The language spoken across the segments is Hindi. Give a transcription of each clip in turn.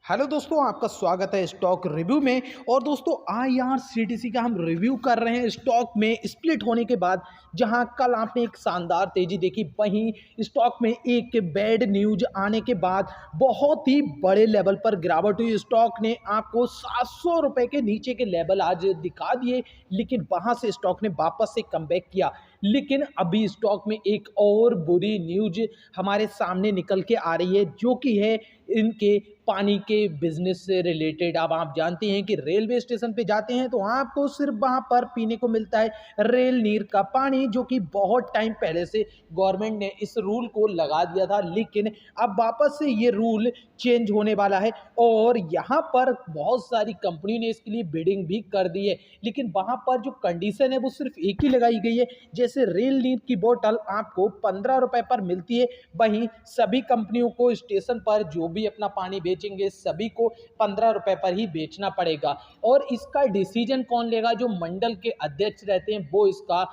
हेलो दोस्तों, आपका स्वागत है स्टॉक रिव्यू में। और दोस्तों आईआरसीटीसी का हम रिव्यू कर रहे हैं स्टॉक में स्प्लिट होने के बाद। जहां कल आपने एक शानदार तेजी देखी, वहीं स्टॉक में एक बैड न्यूज आने के बाद बहुत ही बड़े लेवल पर गिरावट हुई। स्टॉक ने आपको 700 रुपए के नीचे के लेवल आज दिखा दिए, लेकिन वहां से स्टॉक ने वापस से कमबैक किया। लेकिन अभी स्टॉक में एक और बुरी न्यूज हमारे सामने निकल के आ रही है, जो कि है इनके पानी के बिजनेस से रिलेटेड। अब आप जानते हैं कि रेलवे स्टेशन पे जाते हैं तो आपको सिर्फ वहां पर पीने को मिलता है रेल नीर का पानी, जो कि बहुत टाइम पहले से गवर्नमेंट ने इस रूल को लगा दिया था, लेकिन अब वापस से ये रूल चेंज होने वाला है। और यहाँ पर बहुत सारी कंपनी ने इसके लिए बिडिंग भी कर दी है, लेकिन वहां पर जो कंडीशन है वो सिर्फ एक ही लगाई गई है। जैसे रेल नीर की बोतल आपको 15 रुपए पर मिलती है, वहीं सभी कंपनियों को स्टेशन पर जो भी अपना पानी बेचेंगे सभी को 15 रुपए पर ही बेचना पड़ेगा। और इसका डिसीजन कौन लेगा? जो मंडल के अध्यक्ष रहते हैं वो इसका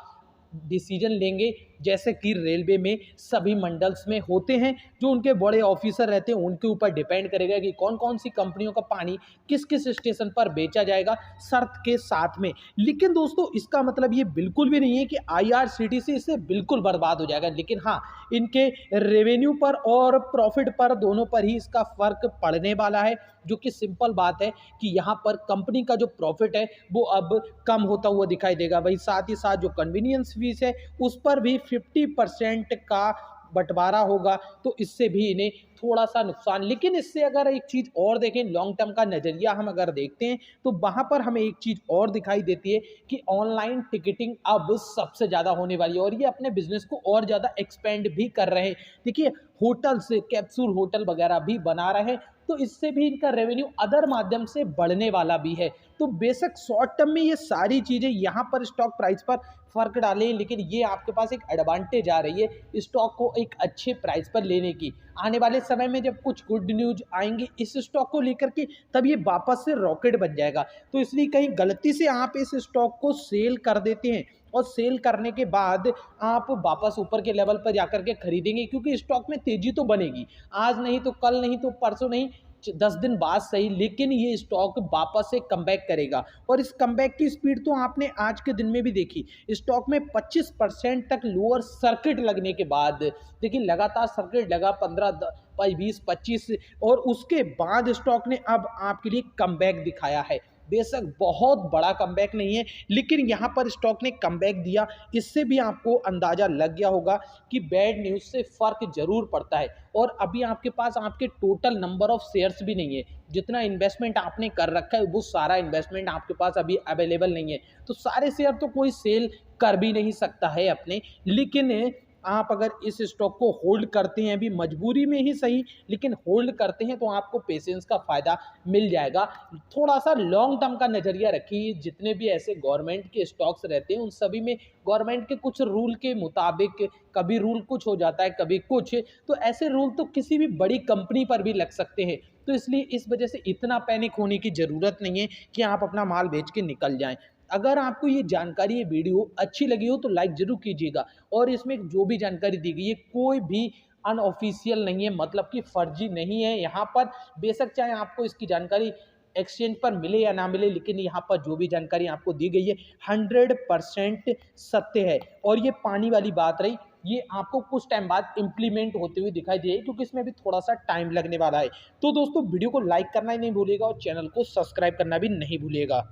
डिसीजन लेंगे। जैसे कि रेलवे में सभी मंडल्स में होते हैं, जो उनके बड़े ऑफिसर रहते हैं उनके ऊपर डिपेंड करेगा कि कौन कौन सी कंपनियों का पानी किस किस स्टेशन पर बेचा जाएगा शर्त के साथ में। लेकिन दोस्तों इसका मतलब ये बिल्कुल भी नहीं है कि आईआरसीटीसी इससे बिल्कुल बर्बाद हो जाएगा, लेकिन हाँ, इनके रेवेन्यू पर और प्रॉफिट पर दोनों पर ही इसका फर्क पड़ने वाला है। जो कि सिंपल बात है कि यहाँ पर कंपनी का जो प्रॉफिट है वो अब कम होता हुआ दिखाई देगा। वही साथ ही साथ जो कन्वीनियंस फीस है उस पर भी 50% का बंटवारा होगा, तो इससे भी इन्हें थोड़ा सा नुकसान। लेकिन इससे अगर एक चीज़ और देखें, लॉन्ग टर्म का नज़रिया हम अगर देखते हैं तो वहाँ पर हमें एक चीज़ और दिखाई देती है कि ऑनलाइन टिकटिंग अब सबसे ज़्यादा होने वाली है और ये अपने बिजनेस को और ज़्यादा एक्सपेंड भी कर रहे हैं। देखिए, होटल्स, कैप्सूल होटल वगैरह भी बना रहे हैं, तो इससे भी इनका रेवेन्यू अदर माध्यम से बढ़ने वाला भी है। तो बेशक शॉर्ट टर्म में ये सारी चीज़ें यहाँ पर स्टॉक प्राइस पर फर्क डालें, लेकिन ये आपके पास एक एडवांटेज आ रही है स्टॉक को एक अच्छे प्राइस पर लेने की। आने वाले समय में जब कुछ गुड न्यूज आएंगी इस स्टॉक को लेकर के, तब ये वापस से रॉकेट बन जाएगा। तो इसलिए कहीं गलती से आप इस स्टॉक को सेल कर देते हैं और सेल करने के बाद आप वापस ऊपर के लेवल पर जाकर के खरीदेंगे, क्योंकि स्टॉक में तेजी तो बनेगी, आज नहीं तो कल, नहीं तो परसों, नहीं 10 दिन बाद सही, लेकिन ये स्टॉक वापस से कमबैक करेगा। और इस कमबैक की स्पीड तो आपने आज के दिन में भी देखी। स्टॉक में 25% तक लोअर सर्किट लगने के बाद, देखिए लगातार सर्किट लगा 15, 20, 25, और उसके बाद स्टॉक ने अब आपके लिए कमबैक दिखाया है। बेशक बहुत बड़ा कमबैक नहीं है, लेकिन यहाँ पर स्टॉक ने कमबैक दिया। इससे भी आपको अंदाजा लग गया होगा कि बैड न्यूज़ से फ़र्क जरूर पड़ता है। और अभी आपके पास आपके टोटल नंबर ऑफ शेयर्स भी नहीं है। जितना इन्वेस्टमेंट आपने कर रखा है वो सारा इन्वेस्टमेंट आपके पास अभी अवेलेबल नहीं है, तो सारे शेयर तो कोई सेल कर भी नहीं सकता है अपने। लेकिन आप अगर इस स्टॉक को होल्ड करते हैं, अभी मजबूरी में ही सही, लेकिन होल्ड करते हैं, तो आपको पेशेंस का फ़ायदा मिल जाएगा। थोड़ा सा लॉन्ग टर्म का नज़रिया रखिए। जितने भी ऐसे गवर्नमेंट के स्टॉक्स रहते हैं उन सभी में गवर्नमेंट के कुछ रूल के मुताबिक कभी रूल कुछ हो जाता है, कभी कुछ, तो ऐसे रूल तो किसी भी बड़ी कंपनी पर भी लग सकते हैं। तो इसलिए इस वजह से इतना पैनिक होने की ज़रूरत नहीं है कि आप अपना माल बेच के निकल जाएं। अगर आपको ये जानकारी, ये वीडियो अच्छी लगी हो तो लाइक ज़रूर कीजिएगा। और इसमें जो भी जानकारी दी गई है कोई भी अनऑफिशियल नहीं है, मतलब कि फर्जी नहीं है। यहाँ पर बेशक चाहे आपको इसकी जानकारी एक्सचेंज पर मिले या ना मिले, लेकिन यहाँ पर जो भी जानकारी आपको दी गई है 100% सत्य है। और ये पानी वाली बात रही, ये आपको कुछ टाइम बाद इम्प्लीमेंट होते हुए दिखाई देगी, क्योंकि इसमें भी थोड़ा सा टाइम लगने वाला है। तो दोस्तों वीडियो को लाइक करना ही नहीं भूलिएगा और चैनल को सब्सक्राइब करना भी नहीं भूलिएगा।